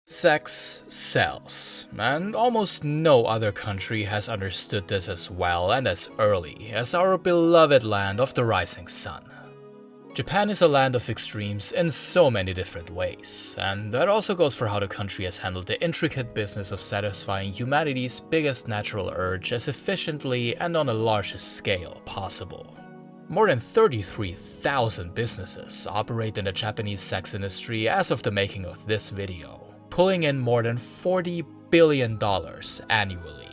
Sex sells, and almost no other country has understood this as well and as early as our beloved land of the rising sun. Japan is a land of extremes in so many different ways, and that also goes for how the country has handled the intricate business of satisfying humanity's biggest natural urge as efficiently and on the largest scale possible. More than 33,000 businesses operate in the Japanese sex industry as of the making of this video, pulling in more than $40 billion annually.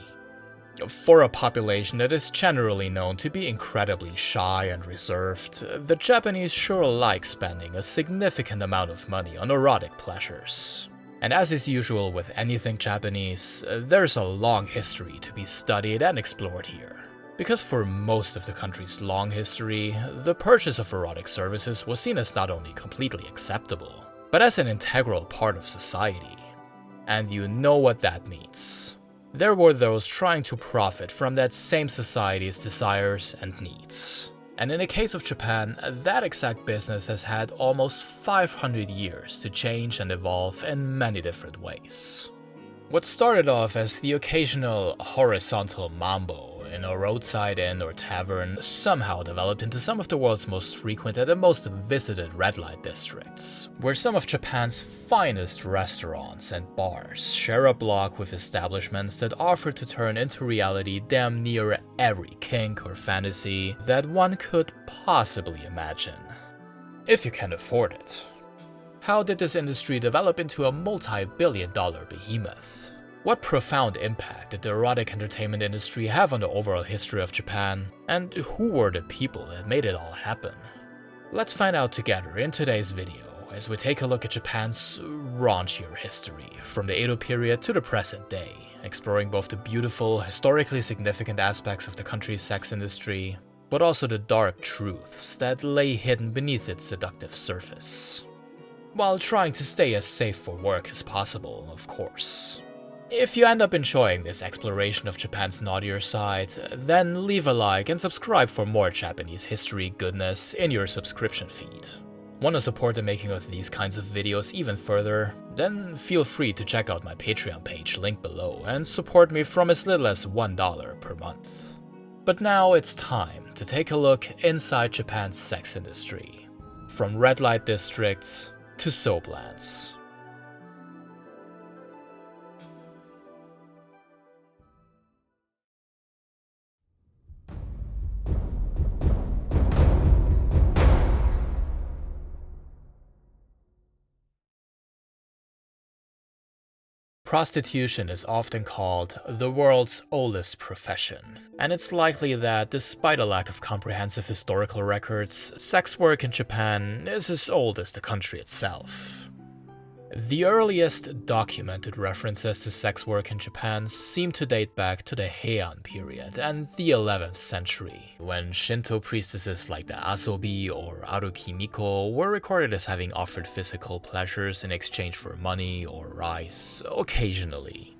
For a population that is generally known to be incredibly shy and reserved, the Japanese sure like spending a significant amount of money on erotic pleasures. And as is usual with anything Japanese, there's a long history to be studied and explored here. Because for most of the country's long history, the purchase of erotic services was seen as not only completely acceptable, but as an integral part of society. And you know what that means. There were those trying to profit from that same society's desires and needs. And in the case of Japan, that exact business has had almost 500 years to change and evolve in many different ways. What started off as the occasional horizontal mambo in a roadside inn or tavern somehow developed into some of the world's most frequented and most visited red light districts, where some of Japan's finest restaurants and bars share a block with establishments that offer to turn into reality damn near every kink or fantasy that one could possibly imagine. If you can afford it. How did this industry develop into a multi-billion-dollar behemoth? What profound impact did the erotic entertainment industry have on the overall history of Japan, and who were the people that made it all happen? Let's find out together in today's video as we take a look at Japan's raunchier history from the Edo period to the present day, exploring both the beautiful, historically significant aspects of the country's sex industry, but also the dark truths that lay hidden beneath its seductive surface. While trying to stay as safe for work as possible, of course. If you end up enjoying this exploration of Japan's naughtier side, then leave a like and subscribe for more Japanese history goodness in your subscription feed. Want to support the making of these kinds of videos even further? Then feel free to check out my Patreon page linked below and support me from as little as $1 per month. But now it's time to take a look inside Japan's sex industry, from red light districts to Soaplands. Prostitution is often called the world's oldest profession, and it's likely that, despite a lack of comprehensive historical records, sex work in Japan is as old as the country itself. The earliest documented references to sex work in Japan seem to date back to the Heian period and the 11th century, when Shinto priestesses like the Asobi or Arukimiko were recorded as having offered physical pleasures in exchange for money or rice, occasionally.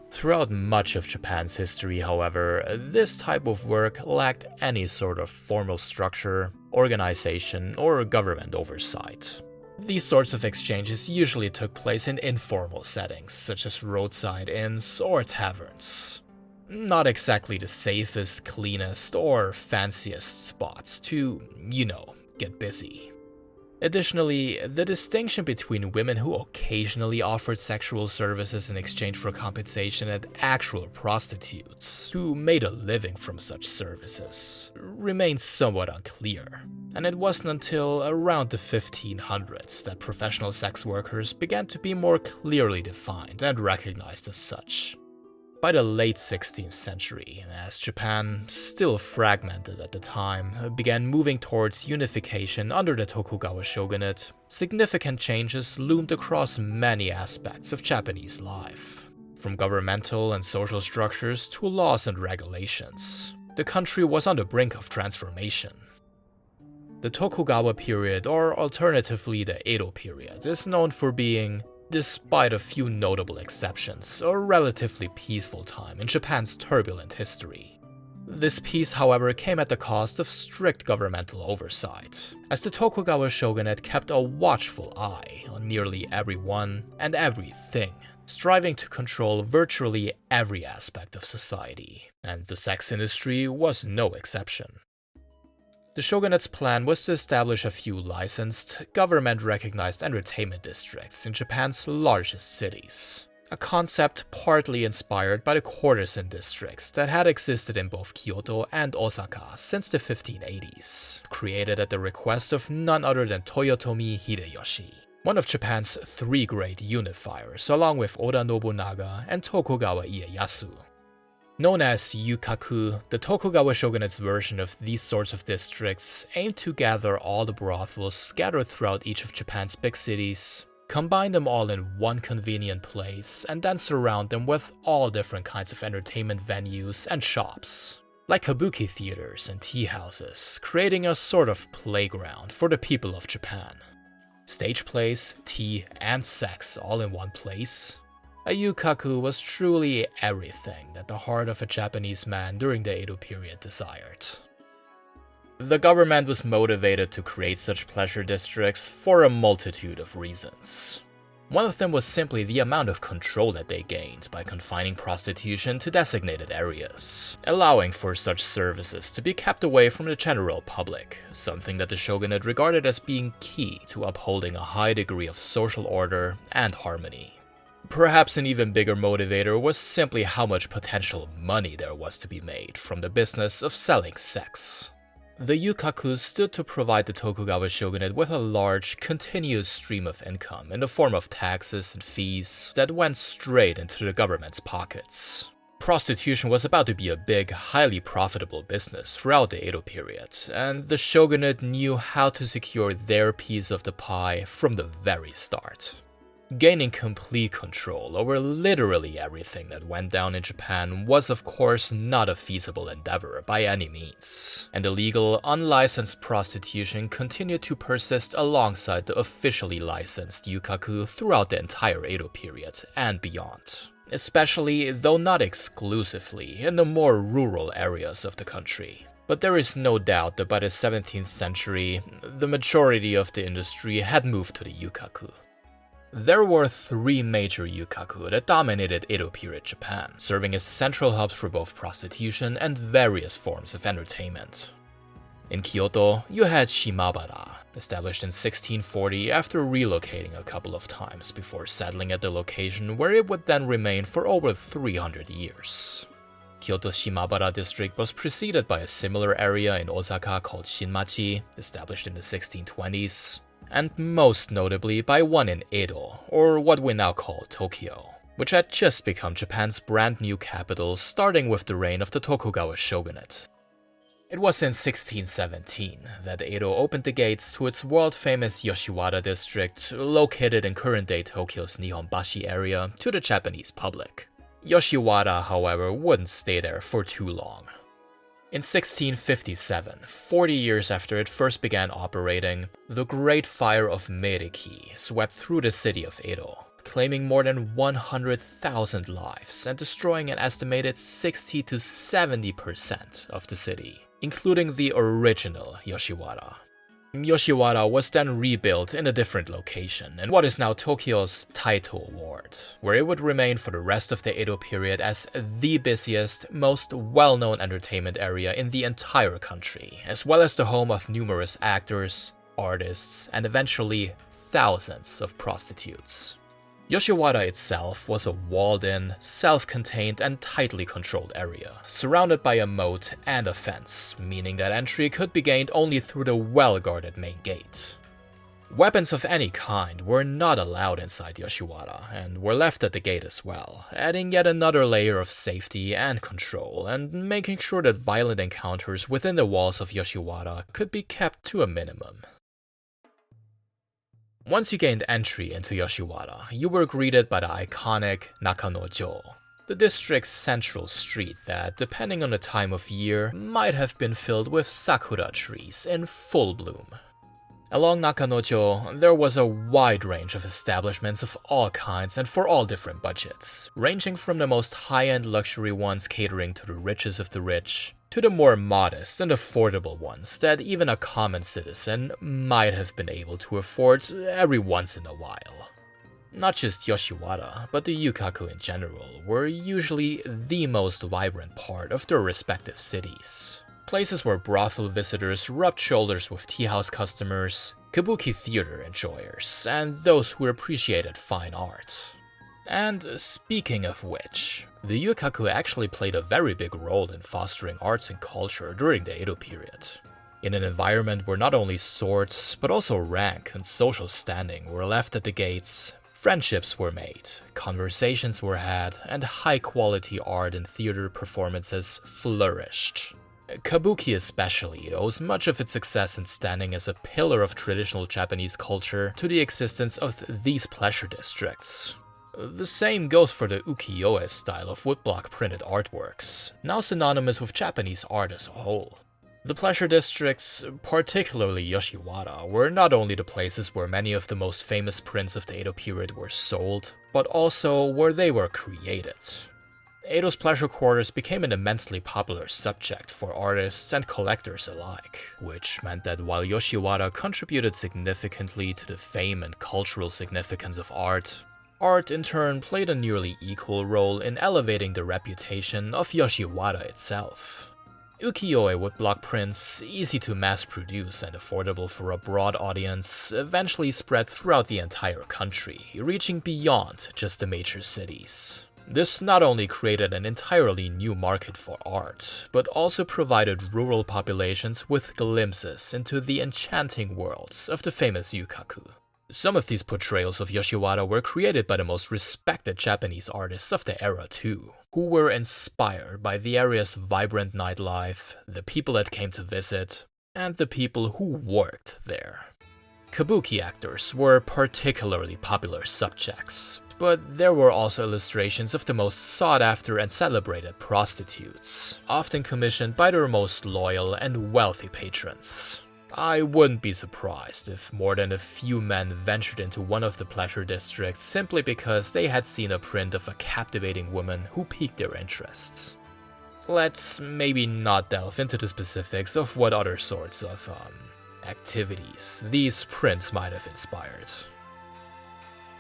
Throughout much of Japan's history, however, this type of work lacked any sort of formal structure, organization, or government oversight. These sorts of exchanges usually took place in informal settings, such as roadside inns or taverns. Not exactly the safest, cleanest, or fanciest spots to, get busy. Additionally, the distinction between women who occasionally offered sexual services in exchange for compensation and actual prostitutes who made a living from such services remains somewhat unclear. And it wasn't until around the 1500s that professional sex workers began to be more clearly defined and recognized as such. By the late 16th century, as Japan, still fragmented at the time, began moving towards unification under the Tokugawa shogunate, significant changes loomed across many aspects of Japanese life. From governmental and social structures to laws and regulations, the country was on the brink of transformation. The Tokugawa period, or alternatively the Edo period, is known for being, despite a few notable exceptions, a relatively peaceful time in Japan's turbulent history. This peace, however, came at the cost of strict governmental oversight, as the Tokugawa shogunate kept a watchful eye on nearly everyone and everything, striving to control virtually every aspect of society, and the sex industry was no exception. The shogunate's plan was to establish a few licensed, government-recognized entertainment districts in Japan's largest cities, a concept partly inspired by the courtesan districts that had existed in both Kyoto and Osaka since the 1580s, created at the request of none other than Toyotomi Hideyoshi, one of Japan's three great unifiers, along with Oda Nobunaga and Tokugawa Ieyasu. Known as Yūkaku, the Tokugawa shogunate's version of these sorts of districts aimed to gather all the brothels scattered throughout each of Japan's big cities, combine them all in one convenient place, and then surround them with all different kinds of entertainment venues and shops, like kabuki theaters and tea houses, creating a sort of playground for the people of Japan. Stage plays, tea, and sex all in one place. A Yūkaku was truly everything that the heart of a Japanese man during the Edo period desired. The government was motivated to create such pleasure districts for a multitude of reasons. One of them was simply the amount of control that they gained by confining prostitution to designated areas, allowing for such services to be kept away from the general public, something that the shogunate regarded as being key to upholding a high degree of social order and harmony. Perhaps an even bigger motivator was simply how much potential money there was to be made from the business of selling sex. The Yūkaku stood to provide the Tokugawa shogunate with a large, continuous stream of income in the form of taxes and fees that went straight into the government's pockets. Prostitution was about to be a big, highly profitable business throughout the Edo period, and the shogunate knew how to secure their piece of the pie from the very start. Gaining complete control over literally everything that went down in Japan was of course not a feasible endeavor by any means, and illegal, unlicensed prostitution continued to persist alongside the officially licensed Yūkaku throughout the entire Edo period and beyond, especially, though not exclusively, in the more rural areas of the country. But there is no doubt that by the 17th century, the majority of the industry had moved to the Yūkaku. There were three major Yūkaku that dominated Edo period Japan, serving as central hubs for both prostitution and various forms of entertainment. In Kyoto, you had Shimabara, established in 1640 after relocating a couple of times before settling at the location where it would then remain for over 300 years. Kyoto's Shimabara district was preceded by a similar area in Osaka called Shinmachi, established in the 1620s. And most notably by one in Edo, or what we now call Tokyo, which had just become Japan's brand new capital starting with the reign of the Tokugawa shogunate. It was in 1617 that Edo opened the gates to its world-famous Yoshiwara district, located in current-day Tokyo's Nihonbashi area, to the Japanese public. Yoshiwara, however, wouldn't stay there for too long. In 1657, 40 years after it first began operating, the Great Fire of Meiriki swept through the city of Edo, claiming more than 100,000 lives and destroying an estimated 60 to 70% of the city, including the original Yoshiwara. Yoshiwara was then rebuilt in a different location, in what is now Tokyo's Taito Ward, where it would remain for the rest of the Edo period as the busiest, most well-known entertainment area in the entire country, as well as the home of numerous actors, artists, and eventually thousands of prostitutes. Yoshiwara itself was a walled-in, self-contained and tightly controlled area, surrounded by a moat and a fence, meaning that entry could be gained only through the well-guarded main gate. Weapons of any kind were not allowed inside Yoshiwara, and were left at the gate as well, adding yet another layer of safety and control, and making sure that violent encounters within the walls of Yoshiwara could be kept to a minimum. Once you gained entry into Yoshiwara, you were greeted by the iconic Nakano-jo, the district's central street that, depending on the time of year, might have been filled with sakura trees in full bloom. Along Nakano-jo, there was a wide range of establishments of all kinds and for all different budgets, ranging from the most high-end luxury ones catering to the richest of the rich, to the more modest and affordable ones that even a common citizen might have been able to afford every once in a while. Not just Yoshiwara, but the Yūkaku in general were usually the most vibrant part of their respective cities. Places where brothel visitors rubbed shoulders with tea house customers, kabuki theater enjoyers, and those who appreciated fine art. And speaking of which, the Yūkaku actually played a very big role in fostering arts and culture during the Edo period. In an environment where not only swords, but also rank and social standing were left at the gates, friendships were made, conversations were had, and high-quality art and theater performances flourished. Kabuki especially owes much of its success and standing as a pillar of traditional Japanese culture to the existence of these pleasure districts. The same goes for the ukiyo-e style of woodblock printed artworks, now synonymous with Japanese art as a whole. The pleasure districts, particularly Yoshiwara, were not only the places where many of the most famous prints of the Edo period were sold, but also where they were created. Edo's pleasure quarters became an immensely popular subject for artists and collectors alike, which meant that while Yoshiwara contributed significantly to the fame and cultural significance of art, art in turn played a nearly equal role in elevating the reputation of Yoshiwara itself. Ukiyo-e woodblock prints, easy to mass-produce and affordable for a broad audience, eventually spread throughout the entire country, reaching beyond just the major cities. This not only created an entirely new market for art, but also provided rural populations with glimpses into the enchanting worlds of the famous Yūkaku. Some of these portrayals of Yoshiwara were created by the most respected Japanese artists of the era too, who were inspired by the area's vibrant nightlife, the people that came to visit, and the people who worked there. Kabuki actors were particularly popular subjects, but there were also illustrations of the most sought-after and celebrated prostitutes, often commissioned by their most loyal and wealthy patrons. I wouldn't be surprised if more than a few men ventured into one of the pleasure districts simply because they had seen a print of a captivating woman who piqued their interest. Let's maybe not delve into the specifics of what other sorts of activities these prints might have inspired.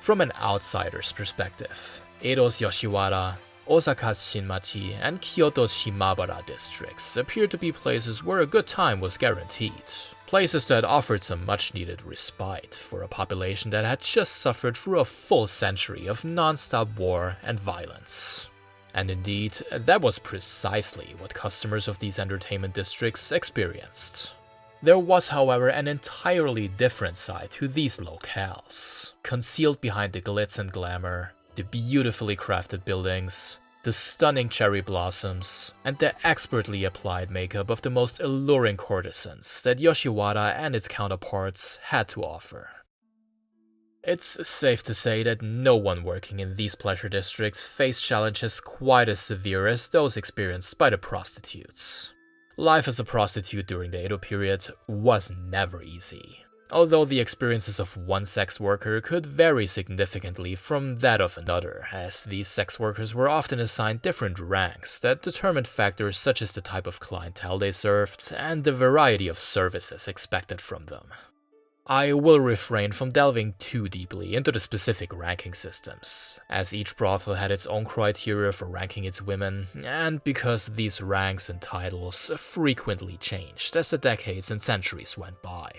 From an outsider's perspective, Edo's Yoshiwara, Osaka's Shinmachi, and Kyoto's Shimabara districts appeared to be places where a good time was guaranteed. Places that offered some much-needed respite for a population that had just suffered through a full century of non-stop war and violence. And indeed, that was precisely what customers of these entertainment districts experienced. There was, however, an entirely different side to these locales, concealed behind the glitz and glamour, the beautifully crafted buildings, the stunning cherry blossoms, and the expertly applied makeup of the most alluring courtesans that Yoshiwara and its counterparts had to offer. It's safe to say that no one working in these pleasure districts faced challenges quite as severe as those experienced by the prostitutes. Life as a prostitute during the Edo period was never easy, although the experiences of one sex worker could vary significantly from that of another, as these sex workers were often assigned different ranks that determined factors such as the type of clientele they served and the variety of services expected from them. I will refrain from delving too deeply into the specific ranking systems, as each brothel had its own criteria for ranking its women, and because these ranks and titles frequently changed as the decades and centuries went by.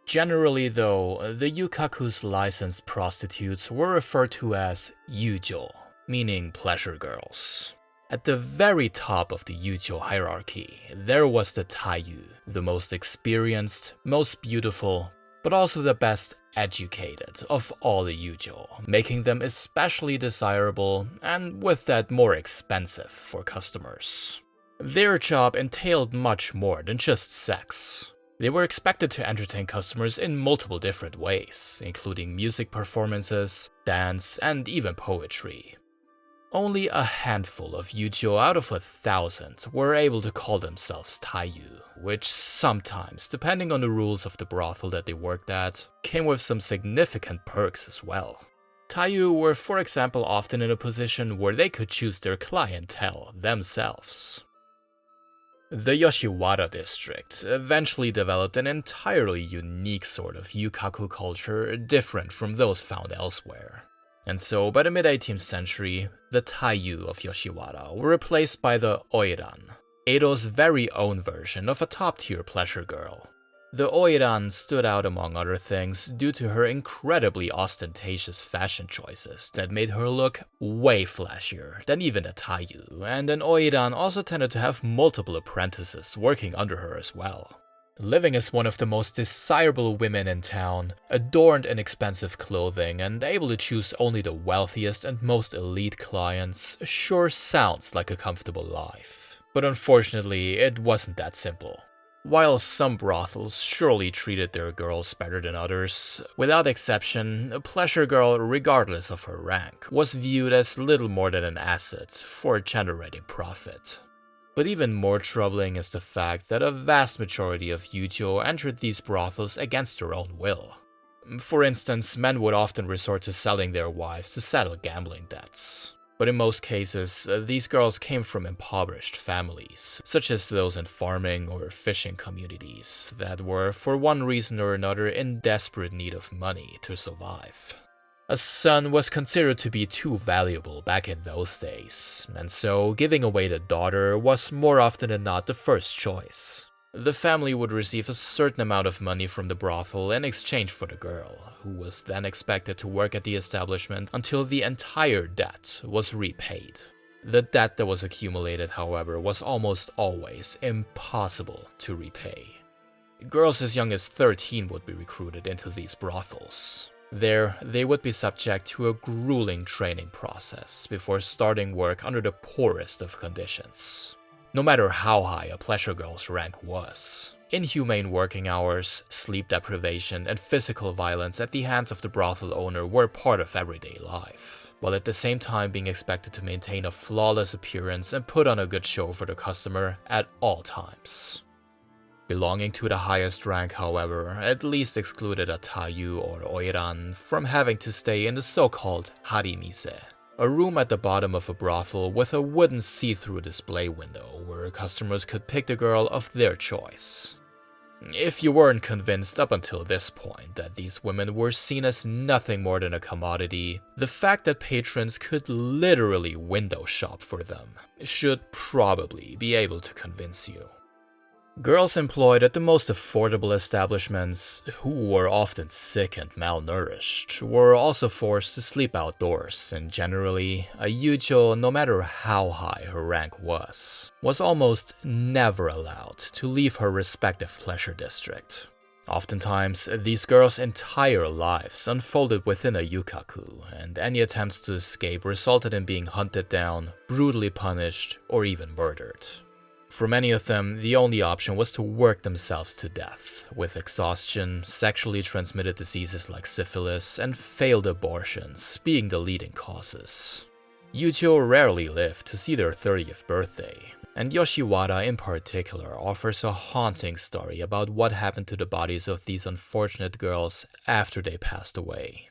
Generally though, the Yūkaku's licensed prostitutes were referred to as Yūjo, meaning pleasure girls. At the very top of the Yūjo hierarchy, there was the Taiyu, the most experienced, most beautiful, but also the best educated of all the Yūjo, making them especially desirable and with that more expensive for customers. Their job entailed much more than just sex. They were expected to entertain customers in multiple different ways, including music performances, dance, and even poetry. Only a handful of Yūjo out of 1,000 were able to call themselves Taiyu, which sometimes, depending on the rules of the brothel that they worked at, came with some significant perks as well. Taiyu were, for example, often in a position where they could choose their clientele themselves. The Yoshiwara district eventually developed an entirely unique sort of Yūkaku culture different from those found elsewhere. And so, by the mid-18th century, the Taiyu of Yoshiwara were replaced by the Oiran, Edo's very own version of a top-tier pleasure girl. The Oiran stood out among other things due to her incredibly ostentatious fashion choices that made her look way flashier than even the Taiyu, and an Oiran also tended to have multiple apprentices working under her as well. Living as one of the most desirable women in town, adorned in expensive clothing and able to choose only the wealthiest and most elite clients sure sounds like a comfortable life. But unfortunately, it wasn't that simple. While some brothels surely treated their girls better than others, without exception, a pleasure girl, regardless of her rank, was viewed as little more than an asset for generating profit. But even more troubling is the fact that a vast majority of Yujo entered these brothels against their own will. For instance, men would often resort to selling their wives to settle gambling debts. But in most cases, these girls came from impoverished families, such as those in farming or fishing communities that were, for one reason or another, in desperate need of money to survive. A son was considered to be too valuable back in those days, and so giving away the daughter was more often than not the first choice. The family would receive a certain amount of money from the brothel in exchange for the girl, who was then expected to work at the establishment until the entire debt was repaid. The debt that was accumulated, however, was almost always impossible to repay. Girls as young as 13 would be recruited into these brothels. There, they would be subject to a grueling training process before starting work under the poorest of conditions. No matter how high a pleasure girl's rank was, inhumane working hours, sleep deprivation, and physical violence at the hands of the brothel owner were part of everyday life, while at the same time being expected to maintain a flawless appearance and put on a good show for the customer at all times. Belonging to the highest rank, however, at least excluded a Taiyu or Oiran from having to stay in the so-called harimise, a room at the bottom of a brothel with a wooden see-through display window where customers could pick the girl of their choice. If you weren't convinced up until this point that these women were seen as nothing more than a commodity, the fact that patrons could literally window shop for them should probably be able to convince you. Girls employed at the most affordable establishments, who were often sick and malnourished, were also forced to sleep outdoors, and generally, a Yujo, no matter how high her rank was almost never allowed to leave her respective pleasure district. Oftentimes, these girls' entire lives unfolded within a Yūkaku, and any attempts to escape resulted in being hunted down, brutally punished, or even murdered. For many of them, the only option was to work themselves to death, with exhaustion, sexually transmitted diseases like syphilis, and failed abortions being the leading causes. Yujo rarely lived to see their 30th birthday, and Yoshiwara in particular offers a haunting story about what happened to the bodies of these unfortunate girls after they passed away.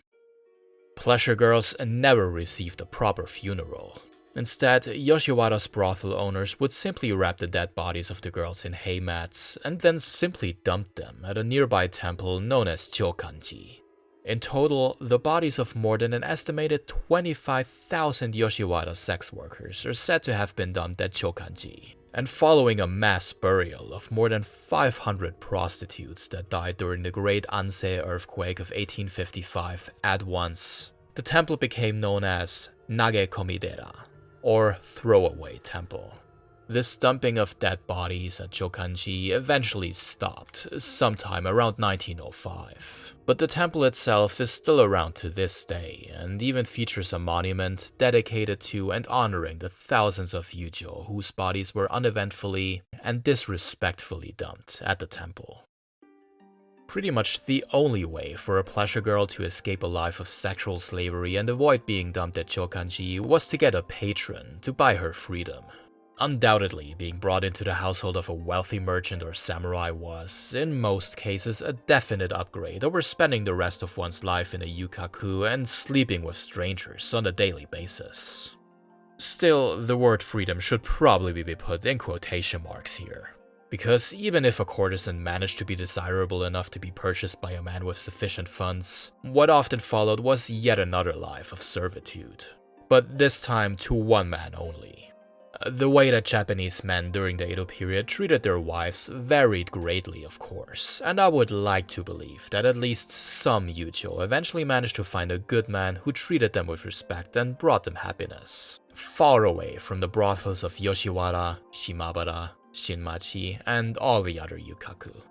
Pleasure girls never received a proper funeral. Instead, Yoshiwara's brothel owners would simply wrap the dead bodies of the girls in hay mats and then simply dump them at a nearby temple known as Chokanji. In total, the bodies of more than an estimated 25,000 Yoshiwara sex workers are said to have been dumped at Chokanji. And following a mass burial of more than 500 prostitutes that died during the Great Ansei earthquake of 1855 at once, the temple became known as Nagekomidera, or throwaway temple. This dumping of dead bodies at Chokanji eventually stopped sometime around 1905, but the temple itself is still around to this day and even features a monument dedicated to and honoring the thousands of Yujo whose bodies were uneventfully and disrespectfully dumped at the temple. Pretty much the only way for a pleasure girl to escape a life of sexual slavery and avoid being dumped at Chokanji was to get a patron to buy her freedom. Undoubtedly, being brought into the household of a wealthy merchant or samurai was, in most cases, a definite upgrade over spending the rest of one's life in a Yūkaku and sleeping with strangers on a daily basis. Still, the word freedom should probably be put in quotation marks here. Because even if a courtesan managed to be desirable enough to be purchased by a man with sufficient funds, what often followed was yet another life of servitude. But this time to one man only. The way that Japanese men during the Edo period treated their wives varied greatly, of course, and I would like to believe that at least some Yujo eventually managed to find a good man who treated them with respect and brought them happiness, far away from the brothels of Yoshiwara, Shimabara, Shinmachi, and all the other Yūkaku.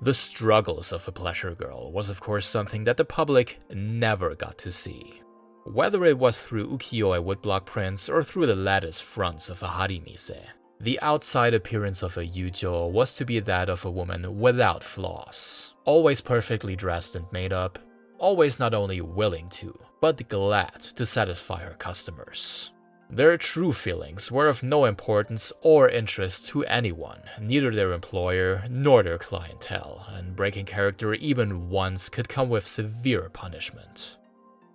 The struggles of a pleasure girl was of course something that the public never got to see. Whether it was through ukiyo-e woodblock prints or through the lattice fronts of a harimise, the outside appearance of a yujo was to be that of a woman without flaws, always perfectly dressed and made up, always not only willing to, but glad to satisfy her customers. Their true feelings were of no importance or interest to anyone, neither their employer nor their clientele, and breaking character even once could come with severe punishment.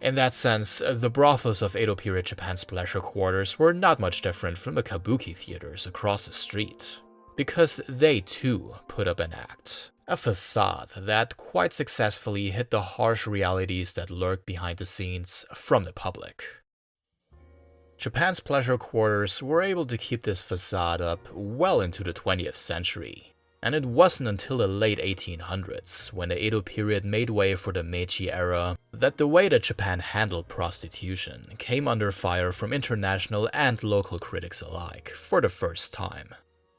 In that sense, the brothels of Edo period Japan's pleasure quarters were not much different from the kabuki theaters across the street, because they too put up an act, a facade that quite successfully hid the harsh realities that lurked behind the scenes from the public. Japan's pleasure quarters were able to keep this facade up well into the 20th century, and it wasn't until the late 1800s, when the Edo period made way for the Meiji Era, that the way that Japan handled prostitution came under fire from international and local critics alike for the first time.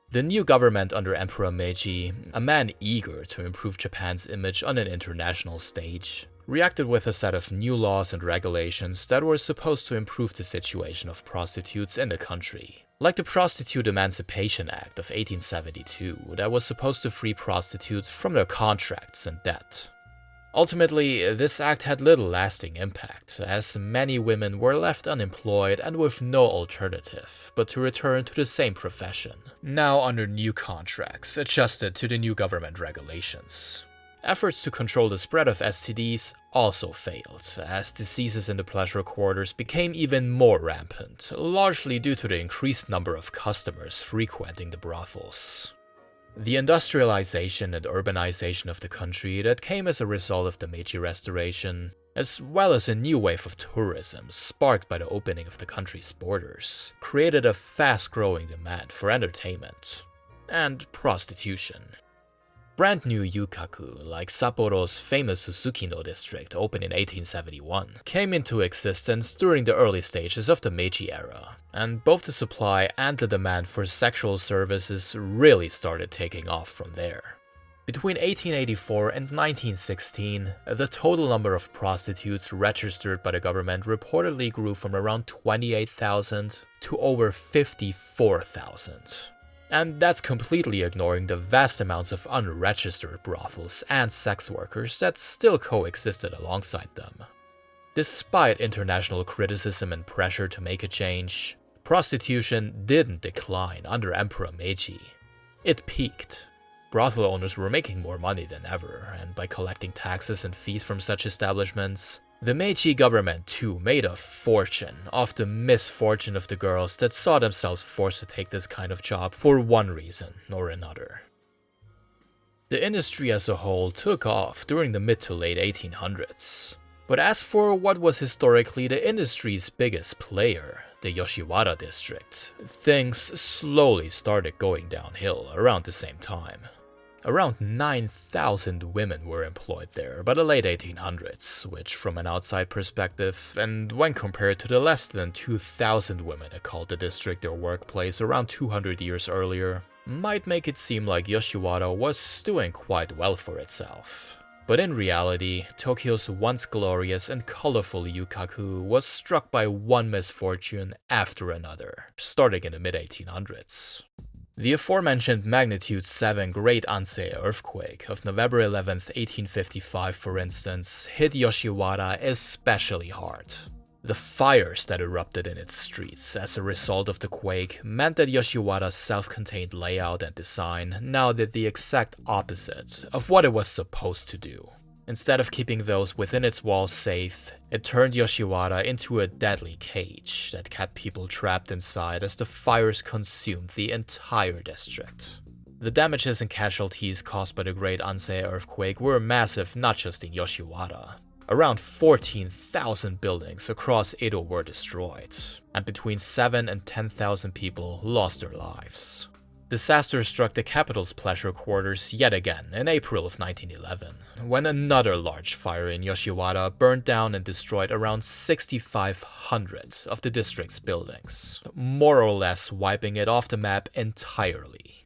The new government under Emperor Meiji, a man eager to improve Japan's image on an international stage, reacted with a set of new laws and regulations that were supposed to improve the situation of prostitutes in the country. Like the Prostitute Emancipation Act of 1872 that was supposed to free prostitutes from their contracts and debt. Ultimately, this act had little lasting impact, as many women were left unemployed and with no alternative but to return to the same profession, now under new contracts adjusted to the new government regulations. Efforts to control the spread of STDs also failed, as diseases in the pleasure quarters became even more rampant, largely due to the increased number of customers frequenting the brothels. The industrialization and urbanization of the country that came as a result of the Meiji Restoration, as well as a new wave of tourism sparked by the opening of the country's borders, created a fast-growing demand for entertainment and prostitution. Brand new Yūkaku, like Sapporo's famous Suzuki-no district opened in 1871, came into existence during the early stages of the Meiji Era, and both the supply and the demand for sexual services really started taking off from there. Between 1884 and 1916, the total number of prostitutes registered by the government reportedly grew from around 28,000 to over 54,000. And that's completely ignoring the vast amounts of unregistered brothels and sex workers that still coexisted alongside them. Despite international criticism and pressure to make a change, prostitution didn't decline under Emperor Meiji. It peaked. Brothel owners were making more money than ever, and by collecting taxes and fees from such establishments, the Meiji government too made a fortune off the misfortune of the girls that saw themselves forced to take this kind of job for one reason or another. The industry as a whole took off during the mid to late 1800s. But as for what was historically the industry's biggest player, the Yoshiwara district, things slowly started going downhill around the same time. Around 9,000 women were employed there by the late 1800s, which from an outside perspective, and when compared to the less than 2,000 women that called the district their workplace around 200 years earlier, might make it seem like Yoshiwara was doing quite well for itself. But in reality, Tokyo's once glorious and colorful Yūkaku was struck by one misfortune after another, starting in the mid-1800s. The aforementioned magnitude 7 Great Ansei earthquake of November 11, 1855, for instance, hit Yoshiwara especially hard. The fires that erupted in its streets as a result of the quake meant that Yoshiwara's self-contained layout and design now did the exact opposite of what it was supposed to do. Instead of keeping those within its walls safe, it turned Yoshiwara into a deadly cage that kept people trapped inside as the fires consumed the entire district. The damages and casualties caused by the Great Ansei earthquake were massive not just in Yoshiwara. Around 14,000 buildings across Edo were destroyed, and between 7,000 and 10,000 people lost their lives. Disaster struck the capital's pleasure quarters yet again in April of 1911, when another large fire in Yoshiwara burned down and destroyed around 6,500 of the district's buildings, more or less wiping it off the map entirely.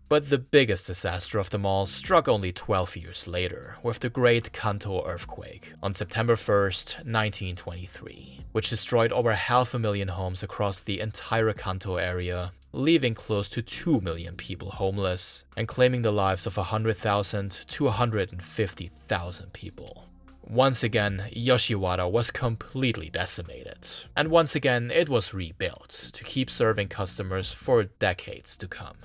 But the biggest disaster of them all struck only 12 years later, with the Great Kanto earthquake on September 1st, 1923, which destroyed over 500,000 homes across the entire Kanto area, leaving close to 2 million people homeless and claiming the lives of 100,000 to 150,000 people. Once again, Yoshiwara was completely decimated, and once again it was rebuilt to keep serving customers for decades to come.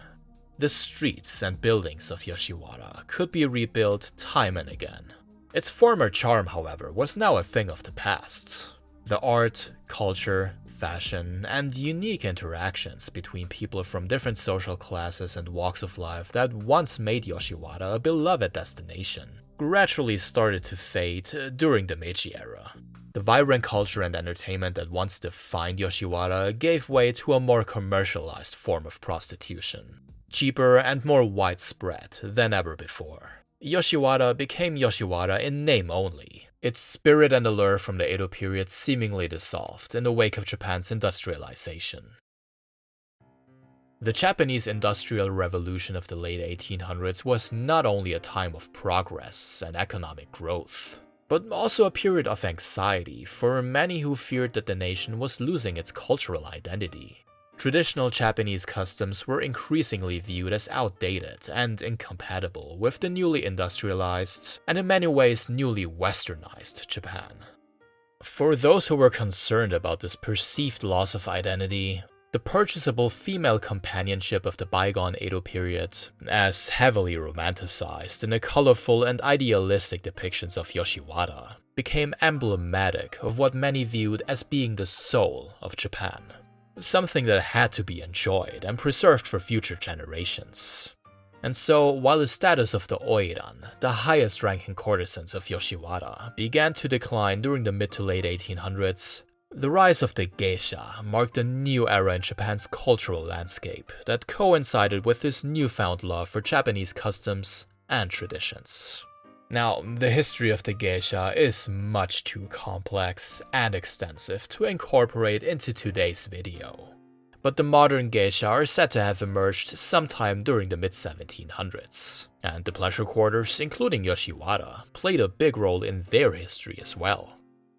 The streets and buildings of Yoshiwara could be rebuilt time and again. Its former charm, however, was now a thing of the past. The art, culture, fashion, and unique interactions between people from different social classes and walks of life that once made Yoshiwara a beloved destination gradually started to fade during the Meiji Era. The vibrant culture and entertainment that once defined Yoshiwara gave way to a more commercialized form of prostitution, cheaper and more widespread than ever before. Yoshiwara became Yoshiwara in name only, its spirit and allure from the Edo period seemingly dissolved in the wake of Japan's industrialization. The Japanese Industrial Revolution of the late 1800s was not only a time of progress and economic growth, but also a period of anxiety for many who feared that the nation was losing its cultural identity. Traditional Japanese customs were increasingly viewed as outdated and incompatible with the newly industrialized and in many ways newly westernized Japan. For those who were concerned about this perceived loss of identity, the purchasable female companionship of the bygone Edo period, as heavily romanticized in the colorful and idealistic depictions of Yoshiwara, became emblematic of what many viewed as being the soul of Japan. Something that had to be enjoyed and preserved for future generations. And so, while the status of the oiran, the highest ranking courtesans of Yoshiwara, began to decline during the mid to late 1800s, the rise of the geisha marked a new era in Japan's cultural landscape that coincided with this newfound love for Japanese customs and traditions. Now, the history of the geisha is much too complex and extensive to incorporate into today's video, but the modern geisha are said to have emerged sometime during the mid-1700s, and the pleasure quarters, including Yoshiwara, played a big role in their history as well.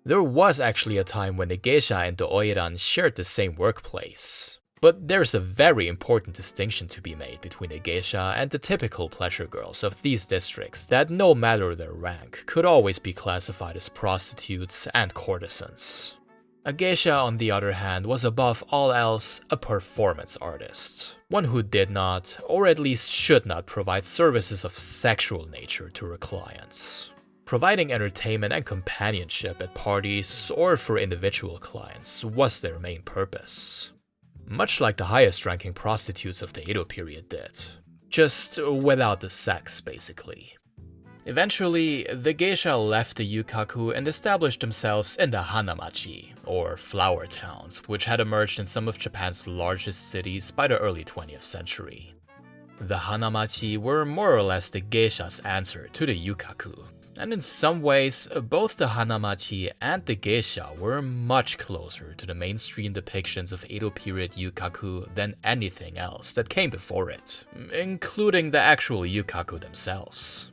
There was actually a time when the geisha and the oiran shared the same workplace. But there's a very important distinction to be made between the geisha and the typical pleasure girls of these districts that, no matter their rank, could always be classified as prostitutes and courtesans. A geisha, on the other hand, was above all else a performance artist, one who did not, or at least should not, provide services of sexual nature to her clients. Providing entertainment and companionship at parties or for individual clients was their main purpose. Much like the highest-ranking prostitutes of the Edo period did. Just without the sex, basically. Eventually, the geisha left the Yūkaku and established themselves in the hanamachi, or flower towns, which had emerged in some of Japan's largest cities by the early 20th century. The hanamachi were more or less the geisha's answer to the Yūkaku. And in some ways, both the hanamachi and the geisha were much closer to the mainstream depictions of Edo period Yūkaku than anything else that came before it, including the actual Yūkaku themselves.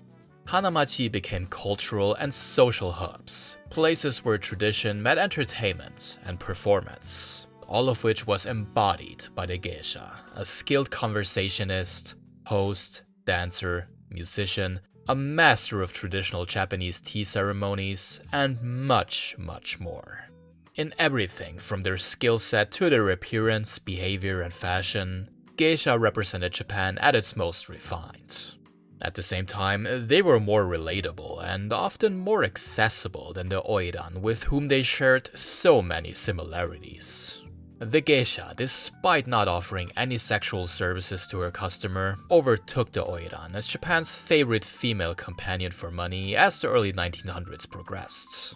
Hanamachi became cultural and social hubs, places where tradition met entertainment and performance, all of which was embodied by the geisha, a skilled conversationist, host, dancer, musician, a master of traditional Japanese tea ceremonies, and much, much more. In everything from their skill set to their appearance, behavior, and fashion, geisha represented Japan at its most refined. At the same time, they were more relatable and often more accessible than the oiran with whom they shared so many similarities. The geisha, despite not offering any sexual services to her customer, overtook the oiran as Japan's favorite female companion for money as the early 1900s progressed.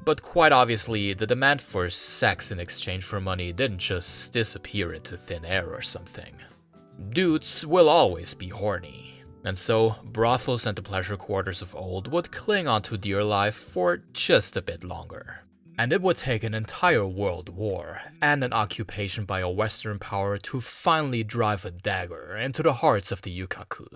But quite obviously, the demand for sex in exchange for money didn't just disappear into thin air or something. Dudes will always be horny, and so brothels and the pleasure quarters of old would cling onto dear life for just a bit longer. And it would take an entire world war and an occupation by a Western power to finally drive a dagger into the hearts of the Yūkaku.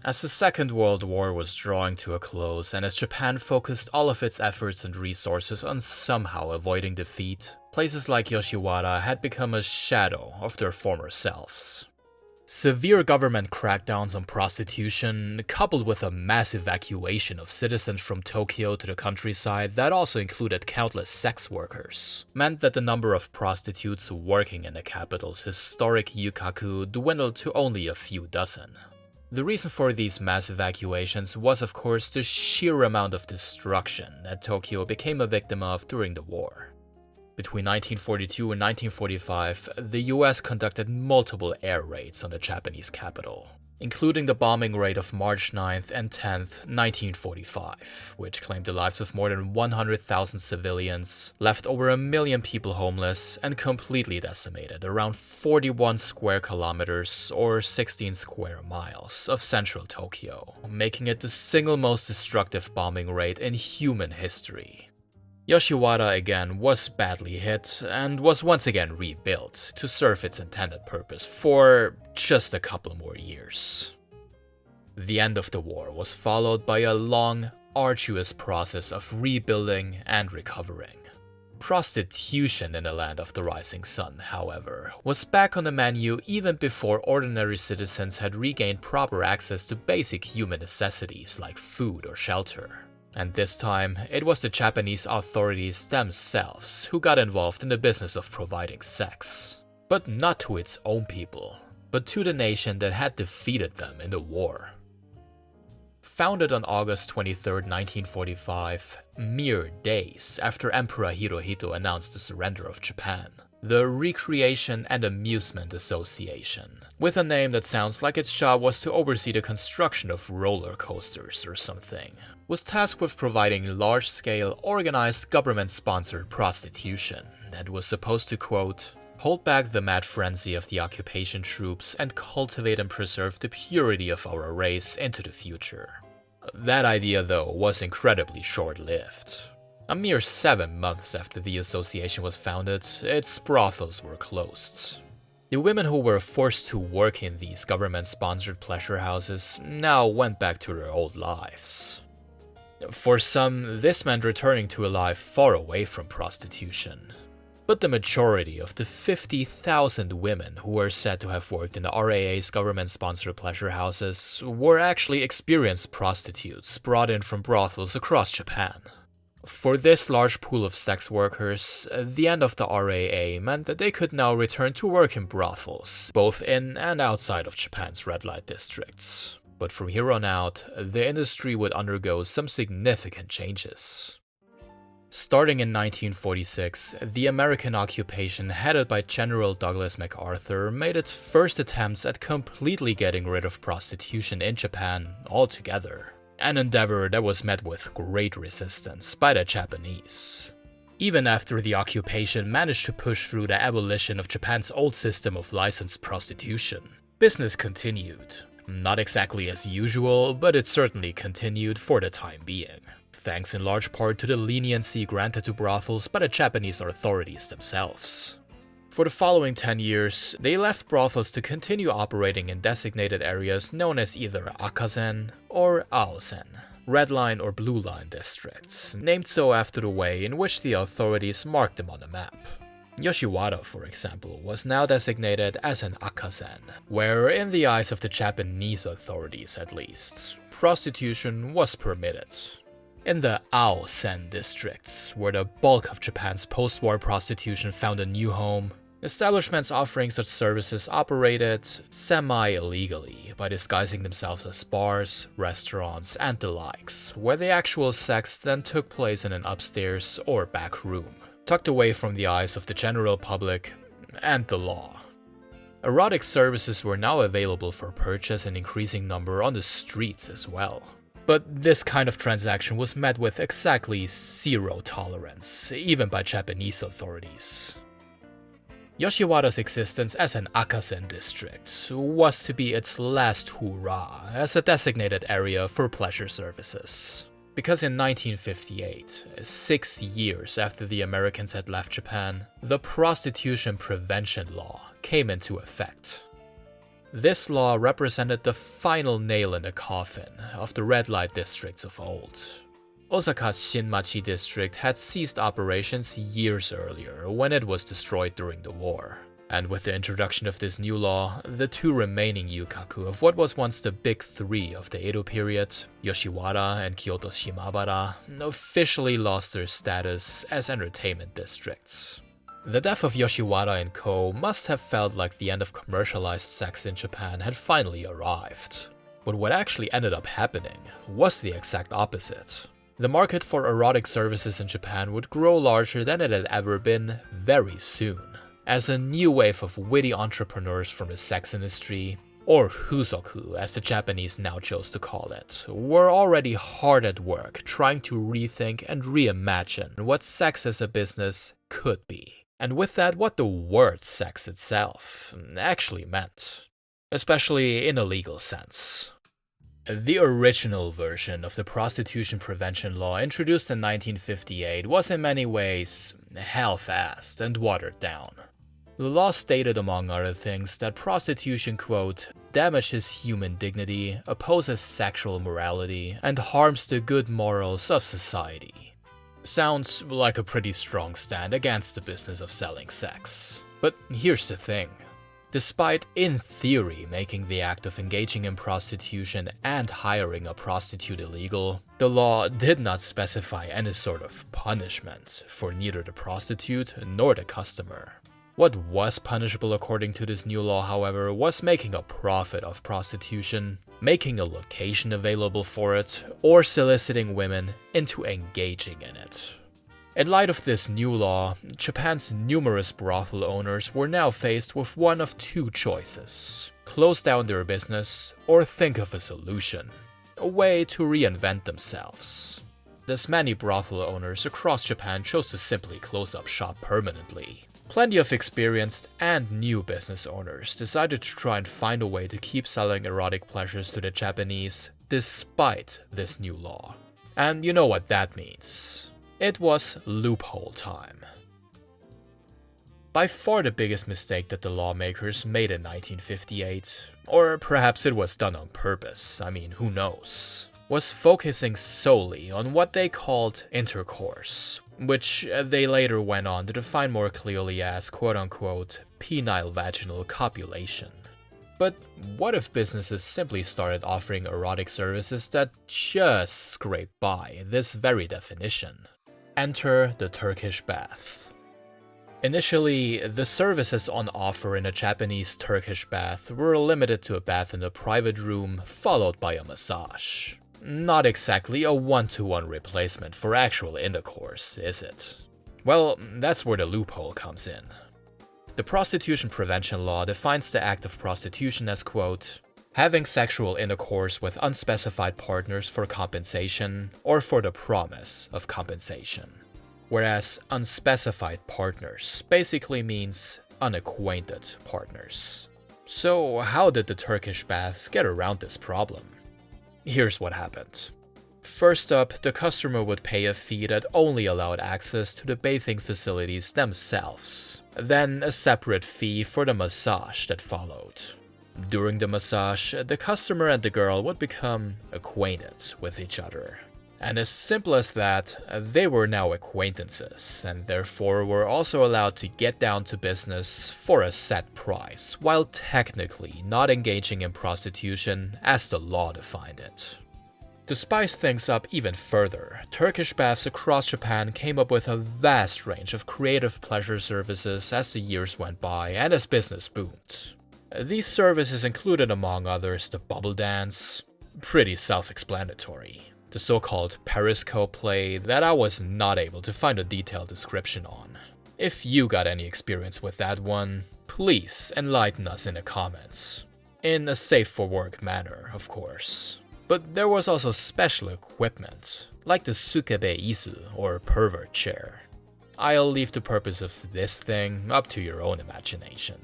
As the Second World War was drawing to a close and as Japan focused all of its efforts and resources on somehow avoiding defeat, places like Yoshiwara had become a shadow of their former selves. Severe government crackdowns on prostitution, coupled with a mass evacuation of citizens from Tokyo to the countryside that also included countless sex workers, meant that the number of prostitutes working in the capital's historic Yūkaku dwindled to only a few dozen. The reason for these mass evacuations was of course the sheer amount of destruction that Tokyo became a victim of during the war. Between 1942 and 1945, the US conducted multiple air raids on the Japanese capital, including the bombing raid of March 9th and 10th, 1945, which claimed the lives of more than 100,000 civilians, left over 1 million people homeless, and completely decimated around 41 square kilometers or 16 square miles of central Tokyo, making it the single most destructive bombing raid in human history. Yoshiwara again was badly hit and was once again rebuilt to serve its intended purpose for just a couple more years. The end of the war was followed by a long, arduous process of rebuilding and recovering. Prostitution in the land of the rising sun, however, was back on the menu even before ordinary citizens had regained proper access to basic human necessities like food or shelter. And this time, it was the Japanese authorities themselves who got involved in the business of providing sex. But not to its own people, but to the nation that had defeated them in the war. Founded on August 23, 1945, mere days after Emperor Hirohito announced the surrender of Japan, the Recreation and Amusement Association, with a name that sounds like its job was to oversee the construction of roller coasters or something, was tasked with providing large-scale, organized, government-sponsored prostitution that was supposed to, quote, hold back the mad frenzy of the occupation troops and cultivate and preserve the purity of our race into the future. That idea, though, was incredibly short-lived. A mere 7 months after the association was founded, its brothels were closed. The women who were forced to work in these government-sponsored pleasure houses now went back to their old lives. For some, this meant returning to a life far away from prostitution. But the majority of the 50,000 women who were said to have worked in the RAA's government-sponsored pleasure houses were actually experienced prostitutes brought in from brothels across Japan. For this large pool of sex workers, the end of the RAA meant that they could now return to work in brothels, both in and outside of Japan's red light districts. But from here on out, the industry would undergo some significant changes. Starting in 1946, the American occupation headed by General Douglas MacArthur made its first attempts at completely getting rid of prostitution in Japan altogether, an endeavor that was met with great resistance by the Japanese. Even after the occupation managed to push through the abolition of Japan's old system of licensed prostitution, business continued. Not exactly as usual, but it certainly continued for the time being, thanks in large part to the leniency granted to brothels by the Japanese authorities themselves. For the following 10 years, they left brothels to continue operating in designated areas known as either Akasen or Aosen, red line or blue line districts, named so after the way in which the authorities marked them on the map. Yoshiwara, for example, was now designated as an Akasen, where, in the eyes of the Japanese authorities at least, prostitution was permitted. In the Aosen districts, where the bulk of Japan's post-war prostitution found a new home, Establishments offering such services operated semi-illegally by disguising themselves as bars, restaurants, and the likes, where the actual sex then took place in an upstairs or back room, tucked away from the eyes of the general public and the law. Erotic services were now available for purchase in increasing number on the streets as well. But this kind of transaction was met with exactly zero tolerance, even by Japanese authorities. Yoshiwara's existence as an Akasen district was to be its last hurrah as a designated area for pleasure services. Because in 1958, 6 years after the Americans had left Japan, the Prostitution Prevention Law came into effect. This law represented the final nail in the coffin of the red light districts of old. Osaka's Shinmachi district had ceased operations years earlier when it was destroyed during the war. And with the introduction of this new law, the two remaining Yūkaku of what was once the big three of the Edo period, Yoshiwara and Kyoto Shimabara, officially lost their status as entertainment districts. The death of Yoshiwara and co. must have felt like the end of commercialized sex in Japan had finally arrived. But what actually ended up happening was the exact opposite. The market for erotic services in Japan would grow larger than it had ever been very soon, as a new wave of witty entrepreneurs from the sex industry, or huzoku as the Japanese now chose to call it, were already hard at work trying to rethink and reimagine what sex as a business could be, and with that what the word sex itself actually meant, especially in a legal sense. The original version of the Prostitution Prevention Law introduced in 1958 was in many ways half-assed and watered down. The law stated, among other things, that prostitution, quote, damages human dignity, opposes sexual morality, and harms the good morals of society. Sounds like a pretty strong stand against the business of selling sex. But here's the thing. Despite, in theory, making the act of engaging in prostitution and hiring a prostitute illegal, the law did not specify any sort of punishment for neither the prostitute nor the customer. What was punishable according to this new law, however, was making a profit of prostitution, making a location available for it, or soliciting women into engaging in it. In light of this new law, Japan's numerous brothel owners were now faced with one of two choices: close down their business or think of a solution, a way to reinvent themselves. Thus, many brothel owners across Japan chose to simply close up shop permanently. Plenty of experienced and new business owners decided to try and find a way to keep selling erotic pleasures to the Japanese despite this new law. And you know what that means. It was loophole time. By far the biggest mistake that the lawmakers made in 1958, or perhaps it was done on purpose, I mean, who knows, was focusing solely on what they called intercourse, which they later went on to define more clearly as quote-unquote penile vaginal copulation. But what if businesses simply started offering erotic services that just scrape by this very definition? Enter the Turkish bath. Initially, the services on offer in a Japanese Turkish bath were limited to a bath in a private room followed by a massage. Not exactly a one-to-one replacement for actual intercourse, is it? Well, that's where the loophole comes in. The Prostitution Prevention Law defines the act of prostitution as, quote, having sexual intercourse with unspecified partners for compensation or for the promise of compensation. Whereas unspecified partners basically means unacquainted partners. So how did the Turkish baths get around this problem? Here's what happened. First up, the customer would pay a fee that only allowed access to the bathing facilities themselves. Then a separate fee for the massage that followed. During the massage, the customer and the girl would become acquainted with each other. And as simple as that, they were now acquaintances, and therefore were also allowed to get down to business for a set price, while technically not engaging in prostitution as the law defined it. To spice things up even further, Turkish baths across Japan came up with a vast range of creative pleasure services as the years went by and as business boomed. These services included, among others, the bubble dance, pretty self-explanatory, the so-called periscope play that I was not able to find a detailed description on. If you got any experience with that one, please enlighten us in the comments. In a safe-for-work manner, of course. But there was also special equipment, like the sukebe isu, or pervert chair. I'll leave the purpose of this thing up to your own imagination.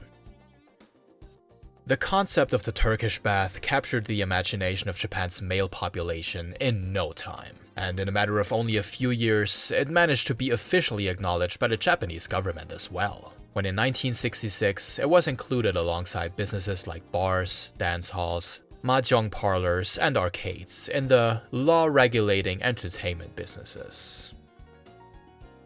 The concept of the Turkish bath captured the imagination of Japan's male population in no time, and in a matter of only a few years, it managed to be officially acknowledged by the Japanese government as well, when in 1966 it was included alongside businesses like bars, dance halls, mahjong parlors, and arcades in the law-regulating entertainment businesses.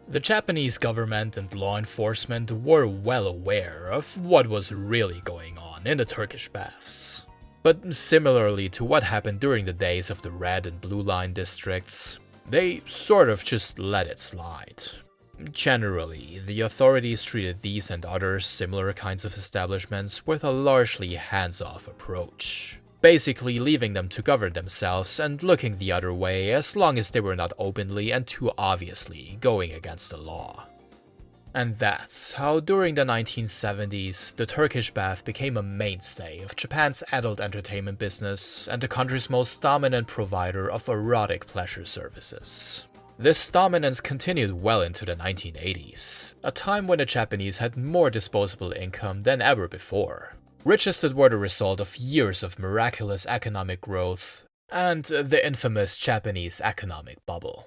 The Japanese government and law enforcement were well aware of what was really going on in the Turkish baths. But similarly to what happened during the days of the Red and Blue Line districts, they sort of just let it slide. Generally, the authorities treated these and other similar kinds of establishments with a largely hands-off approach, basically leaving them to govern themselves and looking the other way as long as they were not openly and too obviously going against the law. And that's how during the 1970s, the Turkish bath became a mainstay of Japan's adult entertainment business and the country's most dominant provider of erotic pleasure services. This dominance continued well into the 1980s, a time when the Japanese had more disposable income than ever before. Riches that were the result of years of miraculous economic growth and the infamous Japanese economic bubble.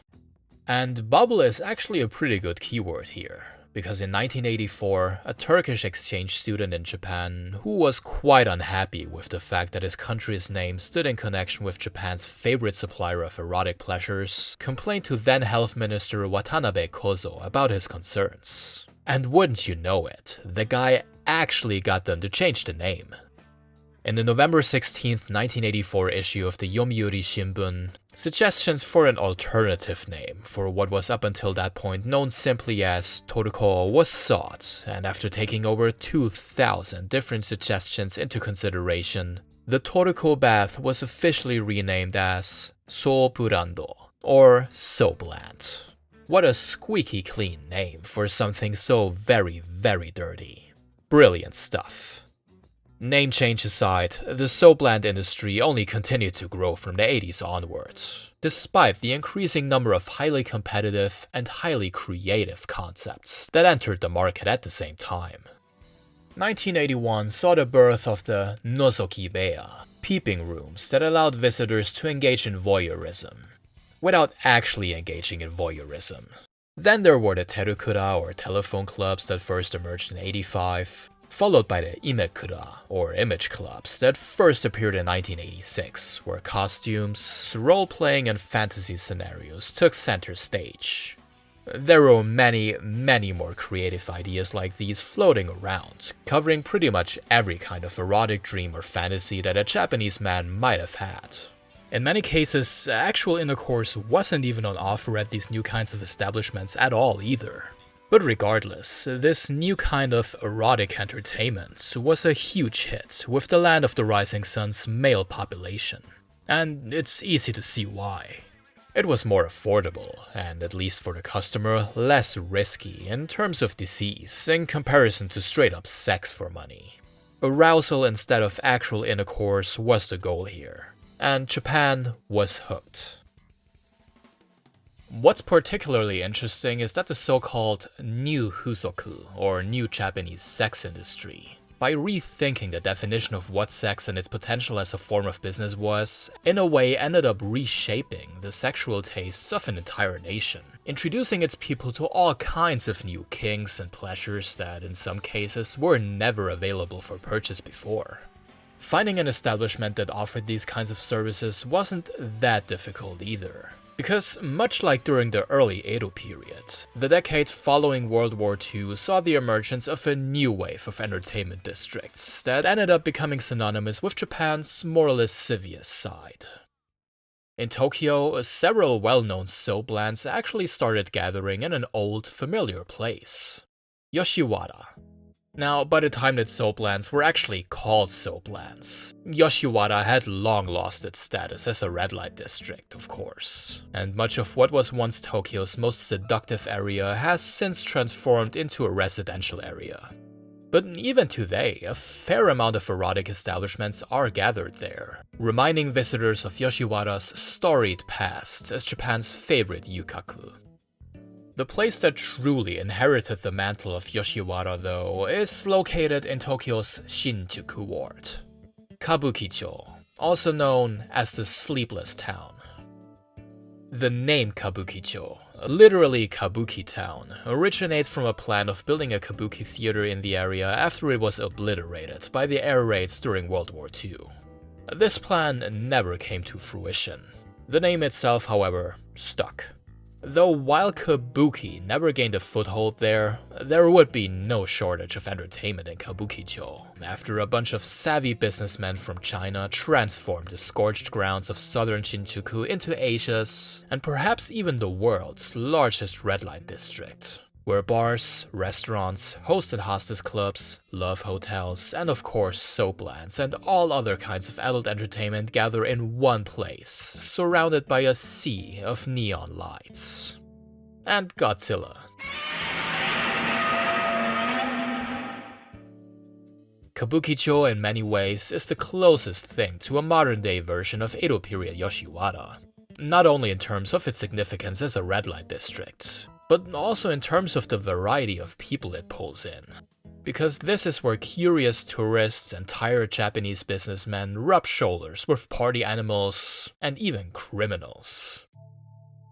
And bubble is actually a pretty good keyword here, because in 1984, a Turkish exchange student in Japan, who was quite unhappy with the fact that his country's name stood in connection with Japan's favorite supplier of erotic pleasures, complained to then Health Minister Watanabe Kozo about his concerns. And wouldn't you know it, the guy actually got them to change the name. In the November 16, 1984 issue of the Yomiuri Shimbun, suggestions for an alternative name for what was up until that point known simply as Toruko was sought, and after taking over 2,000 different suggestions into consideration, the Toruko bath was officially renamed as Soapland, or Soapland. What a squeaky clean name for something so very, very dirty. Brilliant stuff. Name change aside, the soapland industry only continued to grow from the 80s onward, despite the increasing number of highly competitive and highly creative concepts that entered the market at the same time. 1981 saw the birth of the nozokibeya, peeping rooms that allowed visitors to engage in voyeurism, without actually engaging in voyeurism. Then there were the terukura or telephone clubs that first emerged in 85, followed by the imekura or image clubs that first appeared in 1986, where costumes, role-playing and fantasy scenarios took center stage. There were many, many more creative ideas like these floating around, covering pretty much every kind of erotic dream or fantasy that a Japanese man might have had. In many cases, actual intercourse wasn't even on offer at these new kinds of establishments at all either. But regardless, this new kind of erotic entertainment was a huge hit with the land of the rising sun's male population. And it's easy to see why. It was more affordable, and at least for the customer, less risky in terms of disease in comparison to straight up sex for money. Arousal instead of actual intercourse was the goal here, and Japan was hooked. What's particularly interesting is that the so-called New Husoku, or New Japanese Sex Industry, by rethinking the definition of what sex and its potential as a form of business was, in a way ended up reshaping the sexual tastes of an entire nation, introducing its people to all kinds of new kinks and pleasures that in some cases were never available for purchase before. Finding an establishment that offered these kinds of services wasn't that difficult either. Because, much like during the early Edo period, the decades following World War II saw the emergence of a new wave of entertainment districts that ended up becoming synonymous with Japan's more lascivious side. In Tokyo, several well-known soaplands actually started gathering in an old, familiar place, Yoshiwara. Now, by the time that soaplands were actually called soaplands, Yoshiwara had long lost its status as a red light district, of course, and much of what was once Tokyo's most seductive area has since transformed into a residential area. But even today, a fair amount of erotic establishments are gathered there, reminding visitors of Yoshiwara's storied past as Japan's favorite Yūkaku. The place that truly inherited the mantle of Yoshiwara, though, is located in Tokyo's Shinjuku ward, Kabukichō, also known as the Sleepless Town. The name Kabukichō, literally Kabuki Town, originates from a plan of building a kabuki theater in the area after it was obliterated by the air raids during World War II. This plan never came to fruition. The name itself, however, stuck. Though while kabuki never gained a foothold there would be no shortage of entertainment in Kabukichō after a bunch of savvy businessmen from China transformed the scorched grounds of southern Shinjuku into Asia's, and perhaps even the world's, largest red light district, where bars, restaurants, host and hostess clubs, love hotels, and of course soaplands and all other kinds of adult entertainment gather in one place, surrounded by a sea of neon lights. And Godzilla. Kabukichō in many ways is the closest thing to a modern-day version of Edo period Yoshiwara, not only in terms of its significance as a red light district, but also in terms of the variety of people it pulls in. Because this is where curious tourists and tired Japanese businessmen rub shoulders with party animals and even criminals.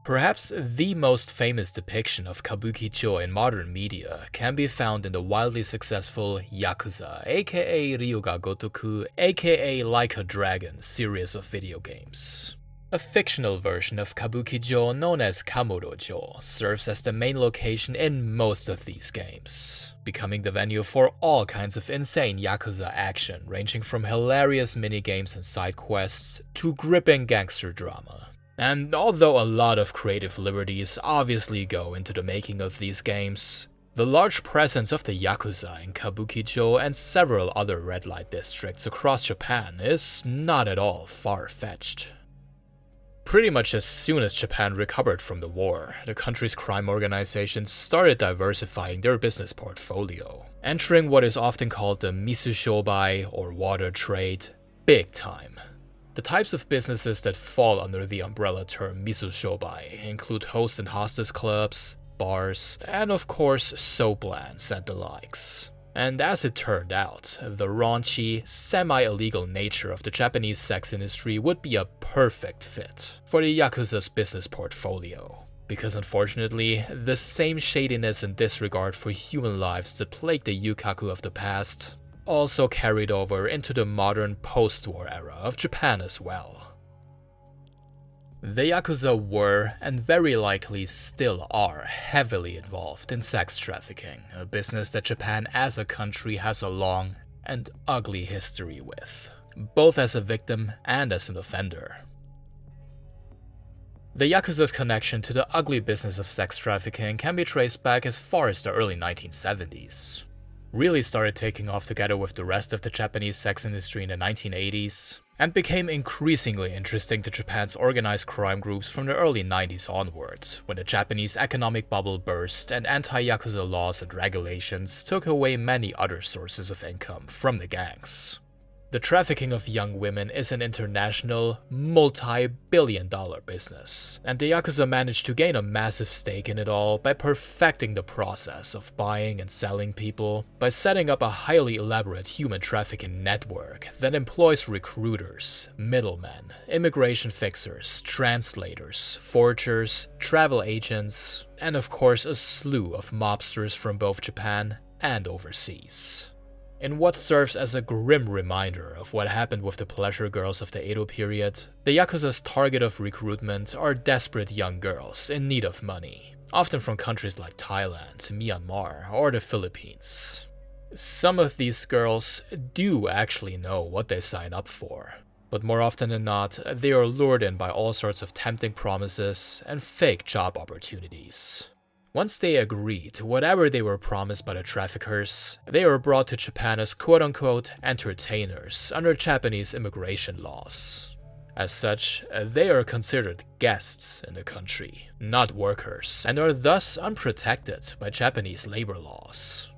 Perhaps the most famous depiction of Kabukichō in modern media can be found in the wildly successful Yakuza, aka Ryuga Gotoku, aka Like a Dragon series of video games. A fictional version of Kabukichō known as Kamurocho serves as the main location in most of these games, becoming the venue for all kinds of insane Yakuza action ranging from hilarious minigames and side quests to gripping gangster drama. And although a lot of creative liberties obviously go into the making of these games, the large presence of the Yakuza in Kabukichō and several other red light districts across Japan is not at all far-fetched. Pretty much as soon as Japan recovered from the war, the country's crime organizations started diversifying their business portfolio, entering what is often called the misushobai or water trade big time. The types of businesses that fall under the umbrella term misushobai include host and hostess clubs, bars, and of course soaplands and the likes. And as it turned out, the raunchy, semi-illegal nature of the Japanese sex industry would be a perfect fit for the Yakuza's business portfolio. Because unfortunately, the same shadiness and disregard for human lives that plagued the Yūkaku of the past also carried over into the modern post-war era of Japan as well. The Yakuza were, and very likely still are, heavily involved in sex trafficking, a business that Japan as a country has a long and ugly history with, both as a victim and as an offender. The Yakuza's connection to the ugly business of sex trafficking can be traced back as far as the early 1970s. Really started taking off together with the rest of the Japanese sex industry in the 1980s, and became increasingly interesting to Japan's organized crime groups from the early 90s onwards, when the Japanese economic bubble burst and anti-Yakuza laws and regulations took away many other sources of income from the gangs. The trafficking of young women is an international, multi-billion-dollar business, and the Yakuza managed to gain a massive stake in it all by perfecting the process of buying and selling people, by setting up a highly elaborate human trafficking network that employs recruiters, middlemen, immigration fixers, translators, forgers, travel agents, and of course a slew of mobsters from both Japan and overseas. In what serves as a grim reminder of what happened with the pleasure girls of the Edo period, the Yakuza's target of recruitment are desperate young girls in need of money, often from countries like Thailand, Myanmar, or the Philippines. Some of these girls do actually know what they sign up for. But more often than not, they are lured in by all sorts of tempting promises and fake job opportunities. Once they agree to whatever they were promised by the traffickers, they are brought to Japan as quote-unquote entertainers under Japanese immigration laws. As such, they are considered guests in the country, not workers, and are thus unprotected by Japanese labor laws.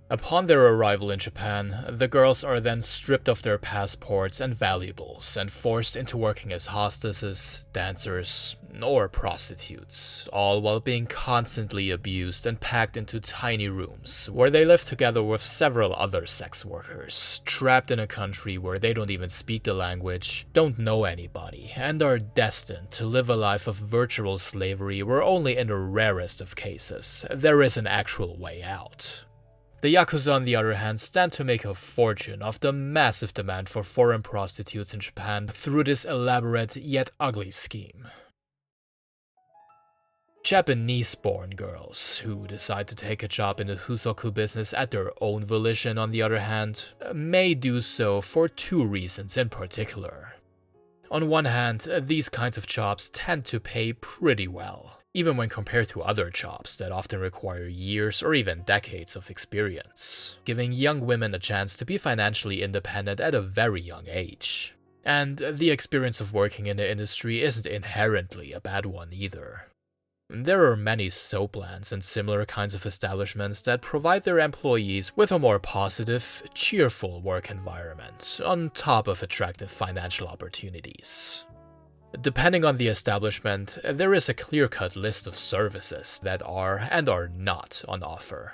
Upon their arrival in Japan, the girls are then stripped of their passports and valuables and forced into working as hostesses, dancers, or prostitutes, all while being constantly abused and packed into tiny rooms where they live together with several other sex workers, trapped in a country where they don't even speak the language, don't know anybody, and are destined to live a life of virtual slavery where only in the rarest of cases there is an actual way out. The Yakuza, on the other hand, stand to make a fortune off the massive demand for foreign prostitutes in Japan through this elaborate yet ugly scheme. Japanese-born girls who decide to take a job in the Fusoku business at their own volition, on the other hand, may do so for two reasons in particular. On one hand, these kinds of jobs tend to pay pretty well, even when compared to other jobs that often require years or even decades of experience, giving young women a chance to be financially independent at a very young age. And the experience of working in the industry isn't inherently a bad one either. There are many Soaplands and similar kinds of establishments that provide their employees with a more positive, cheerful work environment, on top of attractive financial opportunities. Depending on the establishment, there is a clear-cut list of services that are and are not on offer.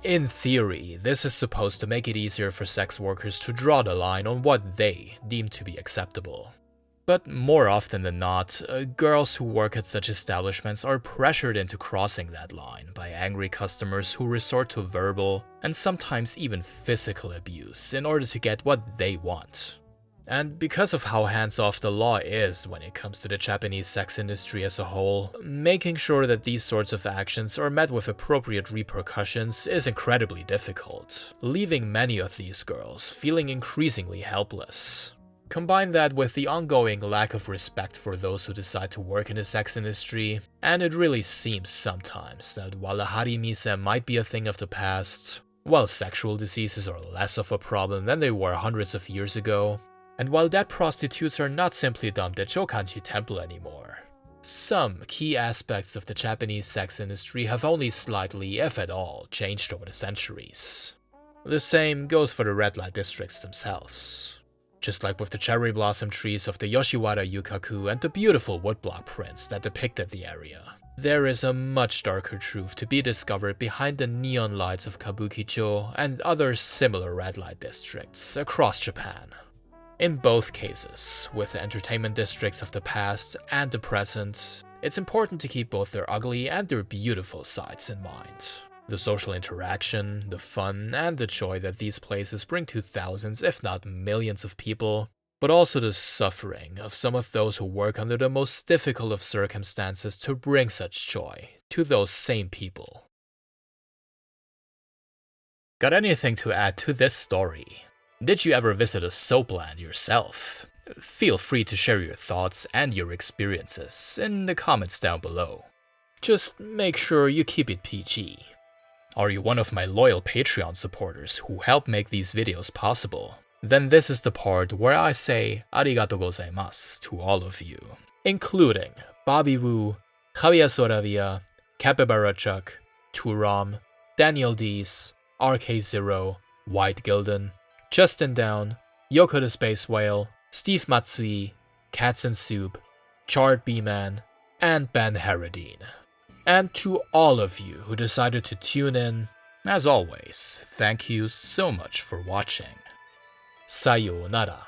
In theory, this is supposed to make it easier for sex workers to draw the line on what they deem to be acceptable. But more often than not, girls who work at such establishments are pressured into crossing that line by angry customers who resort to verbal and sometimes even physical abuse in order to get what they want. And because of how hands-off the law is when it comes to the Japanese sex industry as a whole, making sure that these sorts of actions are met with appropriate repercussions is incredibly difficult, leaving many of these girls feeling increasingly helpless. Combine that with the ongoing lack of respect for those who decide to work in the sex industry, and it really seems sometimes that while the harimise might be a thing of the past, while sexual diseases are less of a problem than they were hundreds of years ago, and while dead prostitutes are not simply dumped at Shokanji Temple anymore, some key aspects of the Japanese sex industry have only slightly, if at all, changed over the centuries. The same goes for the red light districts themselves. Just like with the cherry blossom trees of the Yoshiwara Yūkaku and the beautiful woodblock prints that depicted the area, there is a much darker truth to be discovered behind the neon lights of Kabukichō and other similar red light districts across Japan. In both cases, with the entertainment districts of the past and the present, it's important to keep both their ugly and their beautiful sides in mind. The social interaction, the fun, and the joy that these places bring to thousands, if not millions of people, but also the suffering of some of those who work under the most difficult of circumstances to bring such joy to those same people. Got anything to add to this story? Did you ever visit a soapland yourself? Feel free to share your thoughts and your experiences in the comments down below. Just make sure you keep it PG. Are you one of my loyal Patreon supporters who help make these videos possible? Then this is the part where I say arigatou gozaimasu to all of you, including Bobby Wu, Javier Soravia, Capybara Chuck, Turam, Daniel Dees, RK0, White Gilden, Justin Down, Yoko the Space Whale, Steve Matsui, Cats and Soup, Chart B-Man, and Ben Harradine. And to all of you who decided to tune in, as always, thank you so much for watching. Sayonara.